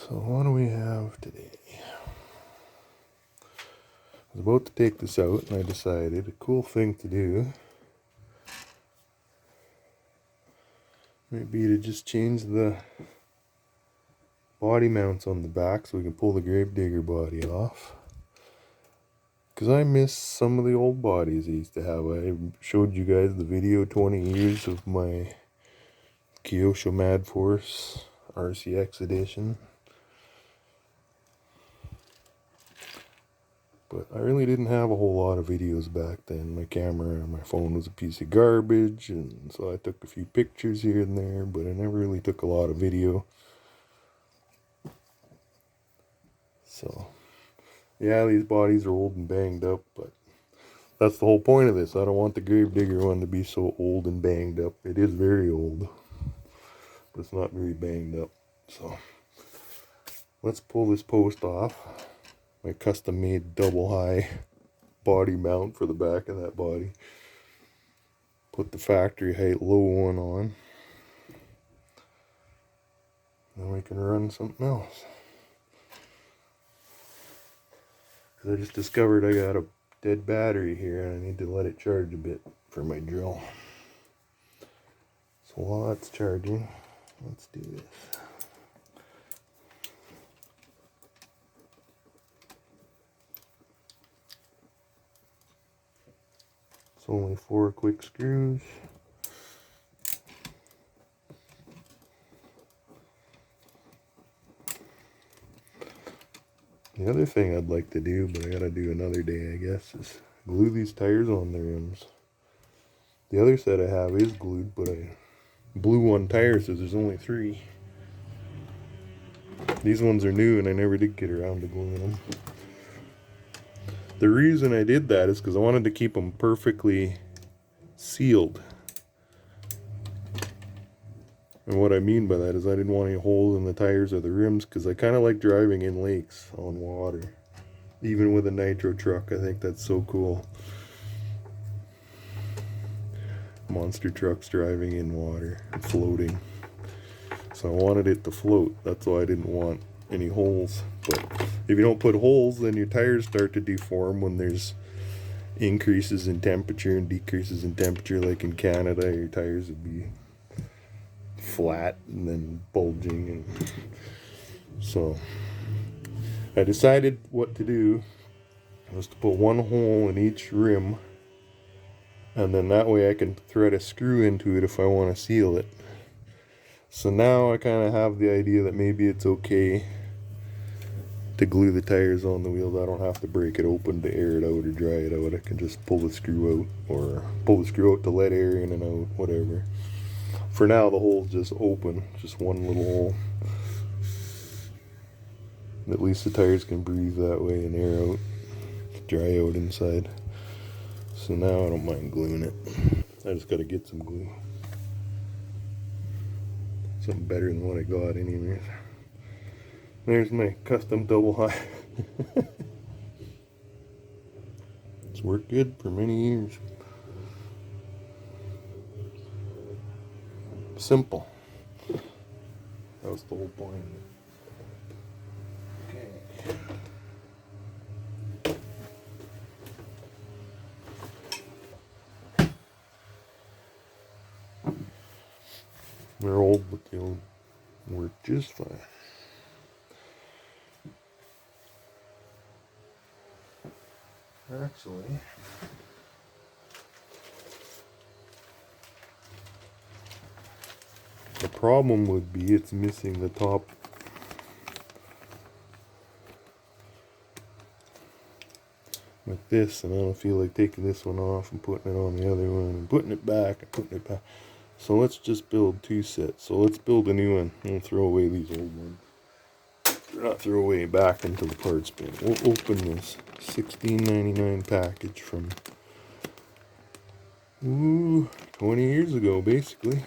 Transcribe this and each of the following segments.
So what do we have today? I was about to take this out and I decided a cool thing to do might be to just change the body mounts on the back so we can pull the gravedigger body off. Because I miss some of the old bodies I used to have. I showed you guys the video 20 years of my Kyosho Mad Force RCX edition. But I really didn't have a whole lot of videos back then. My camera on my phone was a piece of garbage, and so I took a few pictures here and there, but I never really took a lot of video. So, yeah, these bodies are old and banged up, but that's the whole point of this. I don't want the gravedigger one to be so old and banged up. It is very old, but it's not very banged up. So, let's pull this post off. My custom made double high body mount for the back of that body. Put the factory height low one on. Then we can run something else. Because I just discovered I got a dead battery here and I need to let it charge a bit for my drill. So while that's charging, let's do this. It's only 4 quick screws. The other thing I'd like to do, but I gotta do another day I guess, is glue these tires on the rims. The other set I have is glued, but I blew one tire so there's only 3. These ones are new and I never did get around to gluing them. The reason I did that is because I wanted to keep them perfectly sealed. And what I mean by that is I didn't want any holes in the tires or the rims because I kind of like driving in lakes on water. Even with a nitro truck, I think that's so cool. Monster trucks driving in water and floating. So I wanted it to float. That's why I didn't want any holes. But if you don't put holes, then your tires start to deform when there's increases in temperature and decreases in temperature. Like in Canada, your tires would be flat and then bulging. And so I decided what to do was to put one hole in each rim, and then that way I can thread a screw into it if I want to seal it. So now I kind of have the idea that maybe it's okay to glue the tires on the wheels. I don't have to break it open to air it out or dry it out. I can just pull the screw out, or pull the screw out to let air in and out, whatever. For now the hole's just open, just one little hole. At least the tires can breathe that way and air out, dry out inside. So now I don't mind gluing it. I just gotta get some glue. Something better than what I got anyways. There's my custom double high. It's worked good for many years. Simple. That was the whole point. Okay. They're old, but they'll work just fine. Actually, the problem would be it's missing the top. Like this, and I don't feel like taking this one off and putting it on the other one and putting it back and putting it back. So let's just build 2 sets. So let's build a new one. We'll throw away these old ones. Not throw away, back into the parts bin. We'll open this $16.99 package from 20 years ago, basically.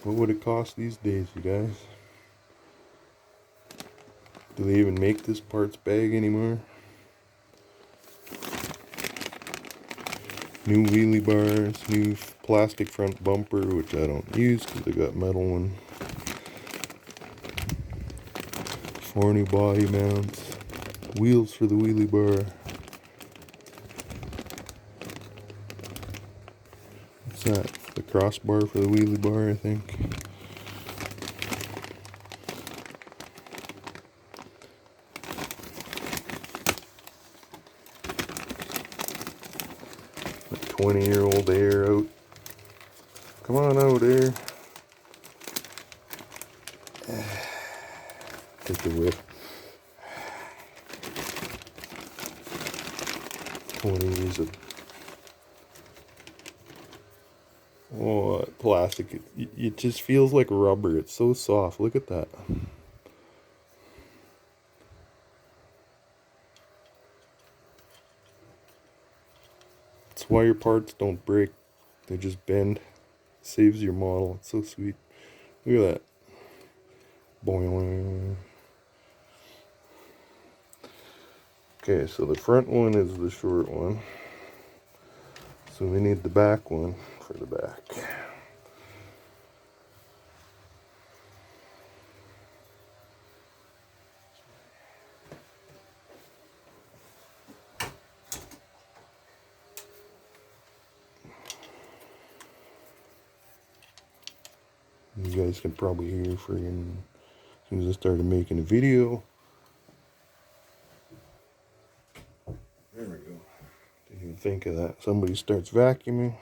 What would it cost these days, you guys? Do they even make this parts bag anymore? New wheelie bars, new plastic front bumper, which I don't use because I got metal one. 4 new body mounts, wheels for the wheelie bar. What's that? The crossbar for the wheelie bar, I think. A 20-year-old air out. Come on out, air. Take a whiff. 20 years of plastic. It just feels like rubber. It's so soft. Look at that. That's why your parts don't break. They just bend. Saves your model. It's so sweet. Look at that. Boing. Okay, so the front one is the short one. So we need the back one for the back. You guys can probably hear friggin' as soon as I started making a video. There we go. Didn't even think of that. Somebody starts vacuuming.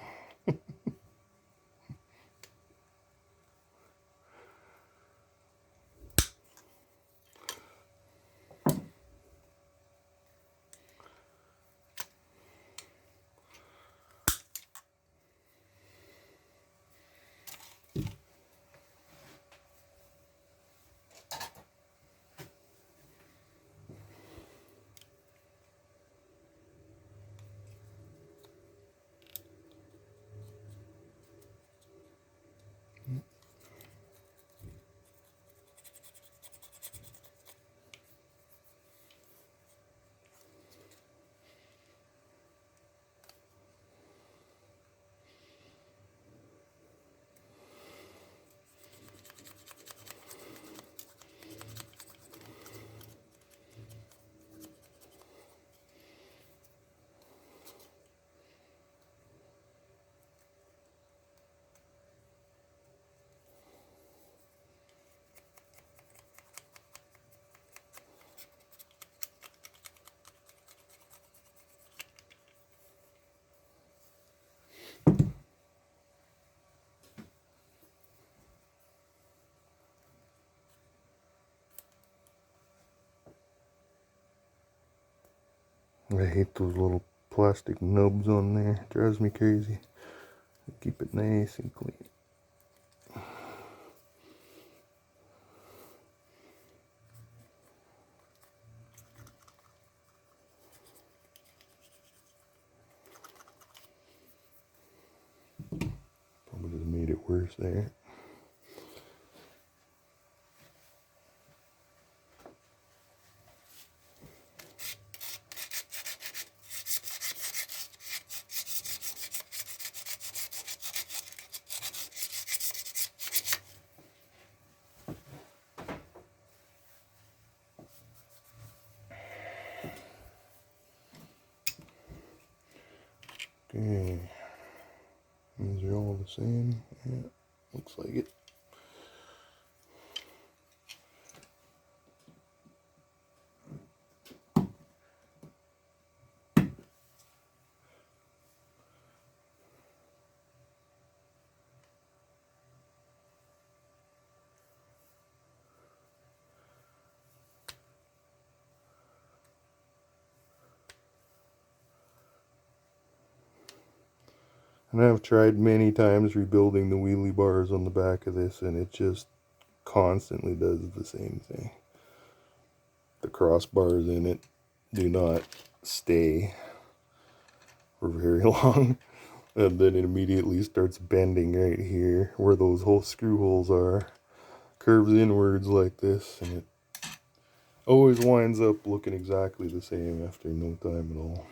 I hate those little plastic nubs on there. It drives me crazy. Keep it nice and clean. Probably just made it worse there. Okay, these are all the same. Yeah, looks like it. And I've tried many times rebuilding the wheelie bars on the back of this, and it just constantly does the same thing. The crossbars in it do not stay for very long, and then it immediately starts bending right here where those whole screw holes are. Curves inwards like this, and it always winds up looking exactly the same after no time at all.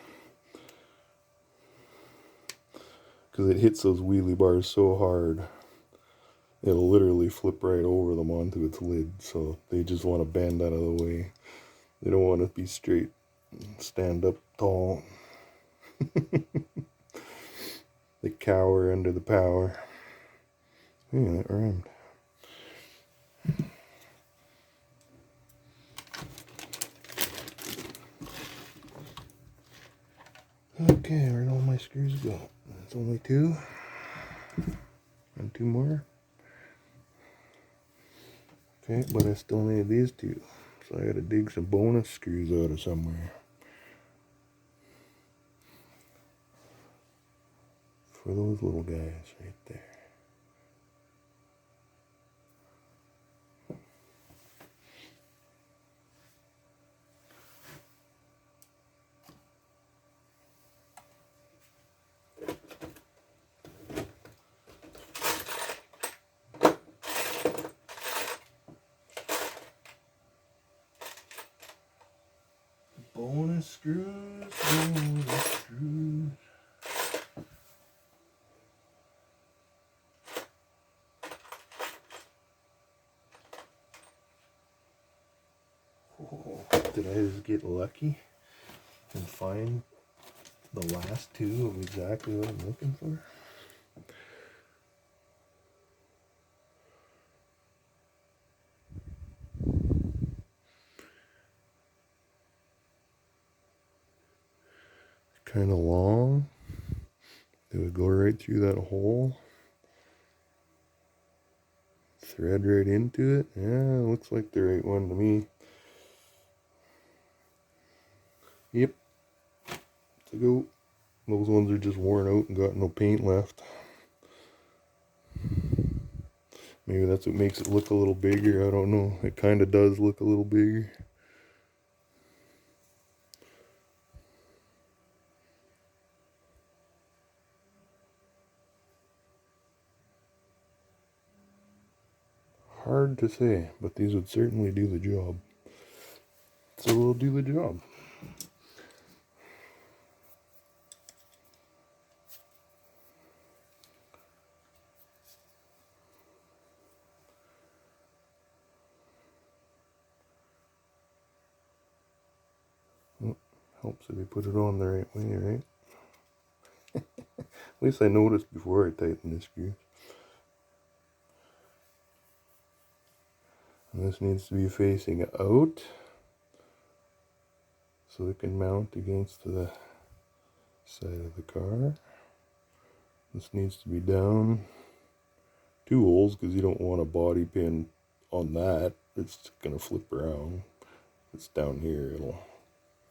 Because it hits those wheelie bars so hard it'll literally flip right over them onto its lid. So they just want to bend out of the way. They don't want to be straight, stand up tall. They cower under the power. Yeah, that rhymed. Okay, where'd all my screws go? That's only two. And two more. Okay, but I still need these two. So I gotta dig some bonus screws out of somewhere. For those little guys right there. Bonus screws, bonus screws. Oh, did I just get lucky and find the last two of exactly what I'm looking for? Kind of long. It would go right through that hole. Thread right into it. Yeah, looks like the right one to me. Yep. To go. Those ones are just worn out and got no paint left. Maybe that's what makes it look a little bigger. I don't know. It kind of does look a little bigger. Hard to say, but these would certainly do the job. So we'll do the job. Oh, helps if we put it on the right way, right? At least I noticed before I tighten the screws. And this needs to be facing out so it can mount against the side of the car. This needs to be down 2 holes because you don't want a body pin on that. It's going to flip around. It's down here. It'll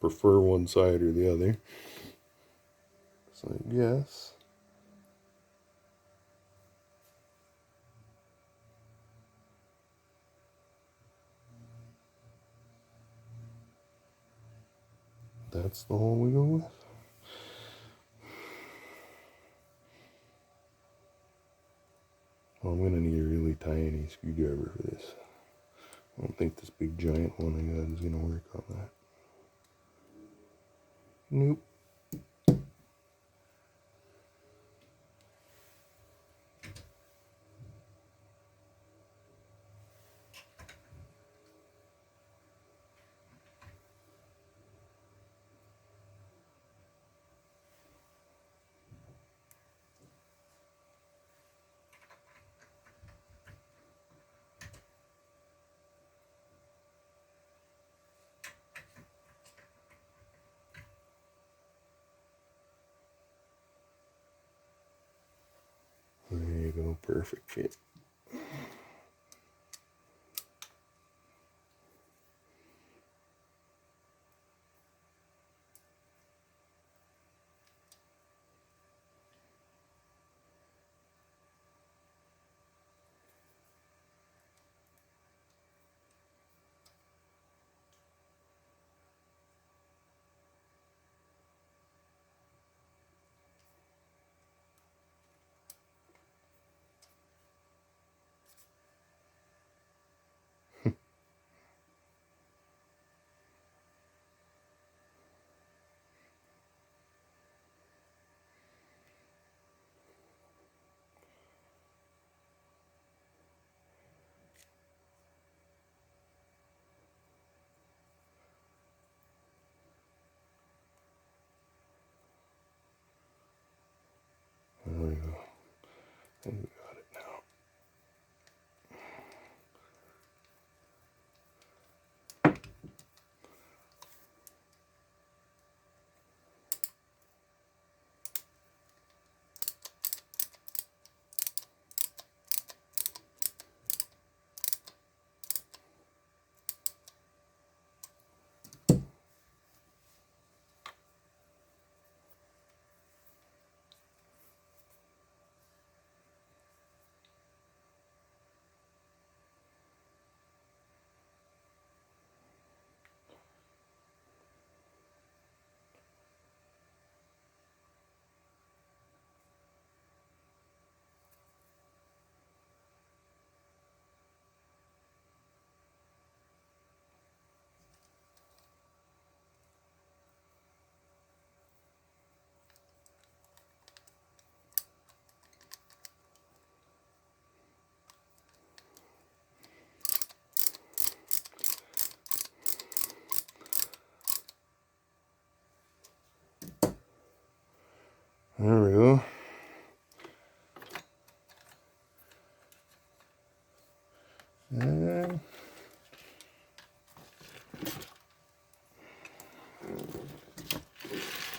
prefer one side or the other. So I guess that's the hole we go with. Well, I'm going to need a really tiny screwdriver for this. I don't think this big giant one I got is going to work on that. Nope. There you go, perfect fit. We got it now. There we go. And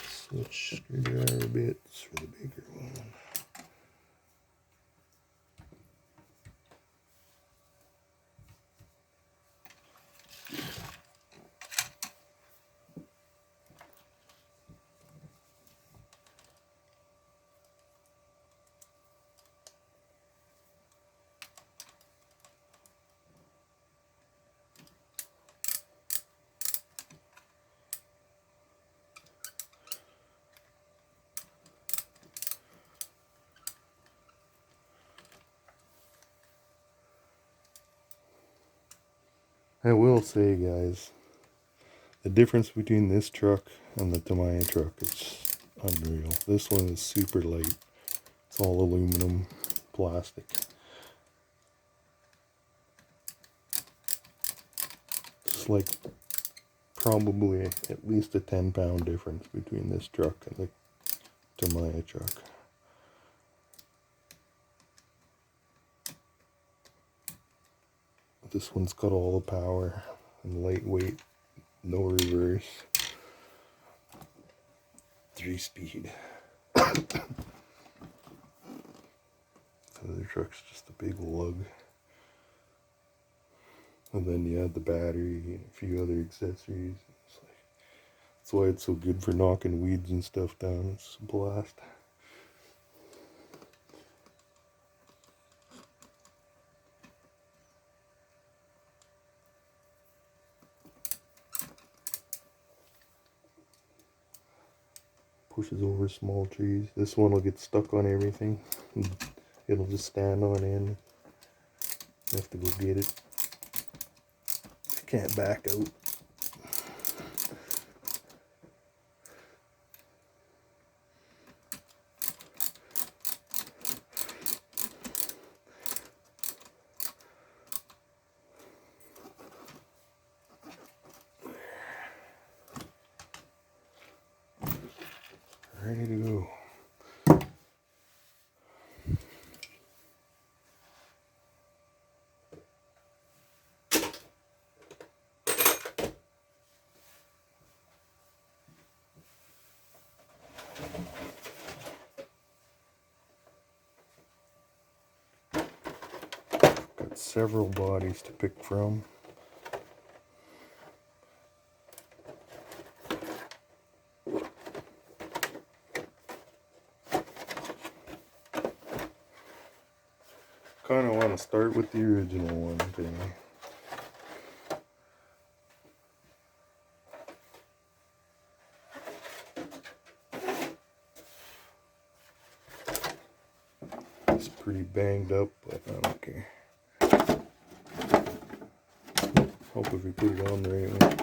switch screwdriver bits for the bigger one. I will say, guys, the difference between this truck and the Tamiya truck is unreal. This one is super light. It's all aluminum, plastic. It's like probably at least a 10-pound difference between this truck and the Tamiya truck. This one's got all the power and lightweight, no reverse, 3-speed. The other truck's just a big lug. And then you add the battery and a few other accessories. That's why it's so good for knocking weeds and stuff down. It's a blast. Pushes over small trees. This one will get stuck on everything. It'll just stand on end. You have to go get it. Can't back out. Ready to go. Got several bodies to pick from. Kind of want to start with the original one thing. It's pretty banged up, but I don't care. Hope if we put it on the right way.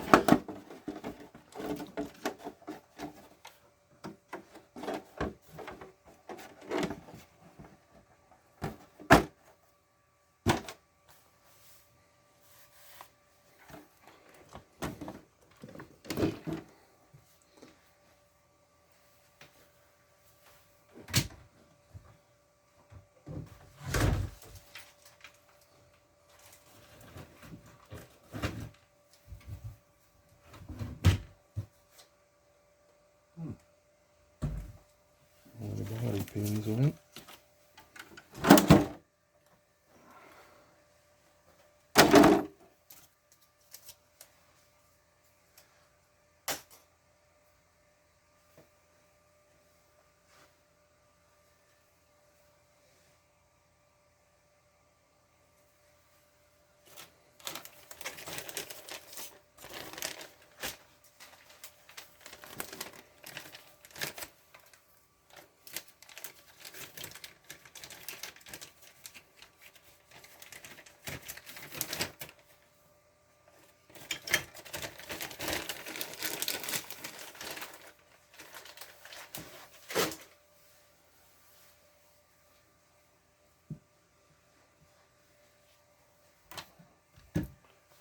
pins went.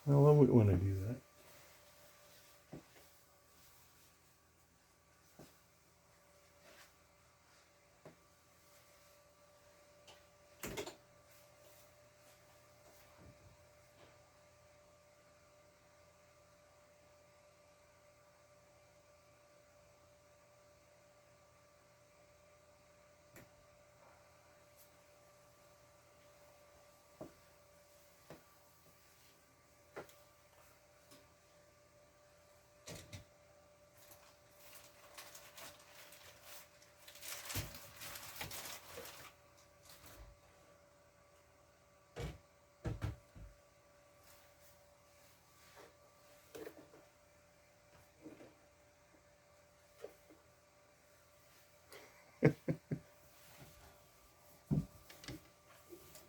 I love it when I do that.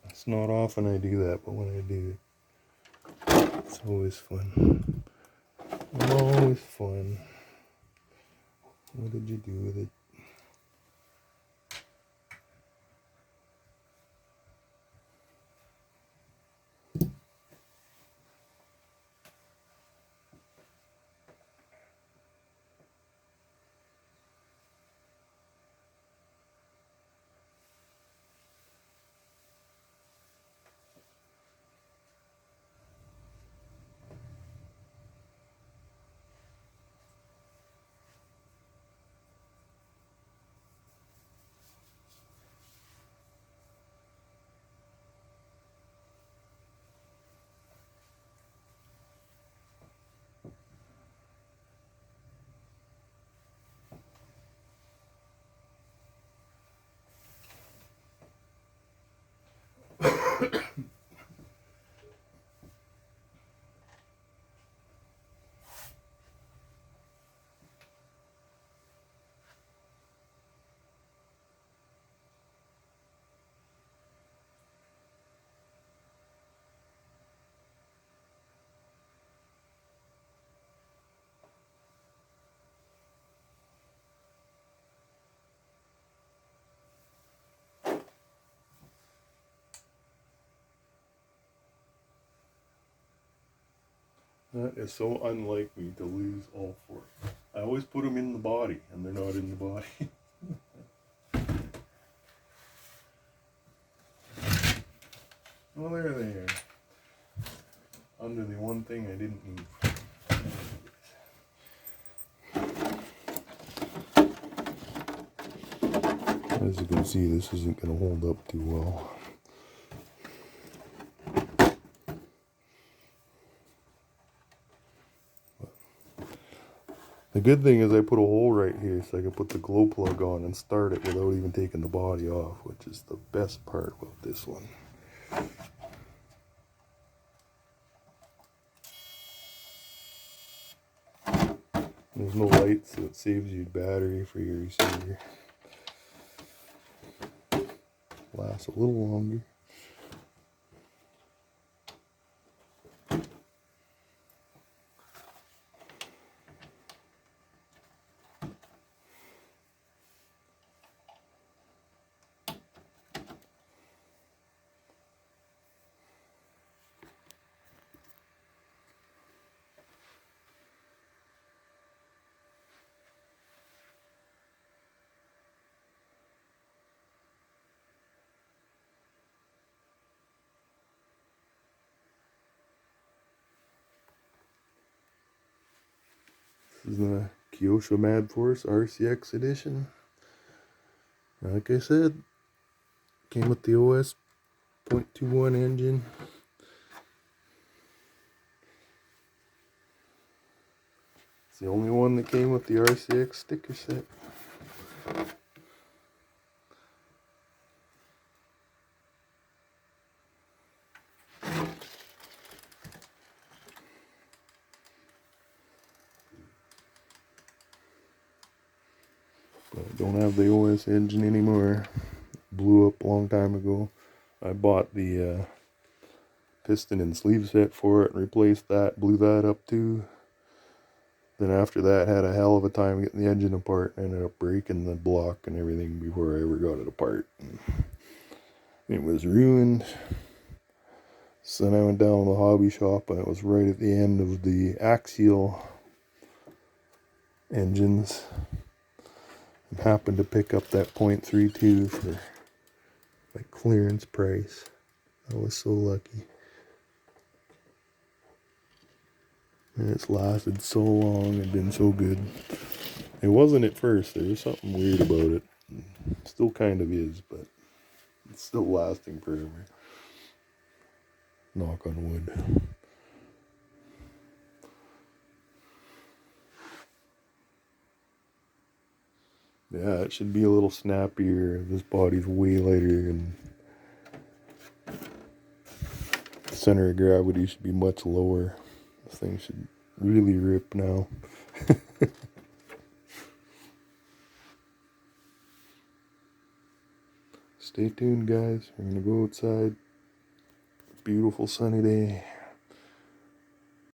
It's not often I do that, but when I do, it's always fun. Always fun. What did you do with it? That is so unlike me to lose all four. I always put them in the body, and they're not in the body. Well, there they are. Under the one thing I didn't move. As you can see, this isn't going to hold up too well. The good thing is I put a hole right here so I can put the glow plug on and start it without even taking the body off, which is the best part about this one. There's no light, so it saves you battery for your receiver. Lasts a little longer. This is the Kyosho Mad Force RCX edition. Like I said, came with the OS 0.21 engine. It's the only one that came with the RCX sticker set. But I don't have the OS engine anymore. Blew up a long time ago. I bought the piston and sleeve set for it and replaced that, blew that up too. Then after that, had a hell of a time getting the engine apart. Ended up breaking the block and everything before I ever got it apart. It was ruined. So then I went down to the hobby shop, and it was right at the end of the axial engines. And happened to pick up that 0.32 for like clearance price. I was so lucky. And it's lasted so long and been so good. It wasn't at first. There was something weird about it. Still kind of is, but it's still lasting forever. Knock on wood. Yeah, it should be a little snappier. This body's way lighter and the center of gravity should be much lower. This thing should really rip now. Stay tuned, guys. We're gonna go outside. Beautiful sunny day.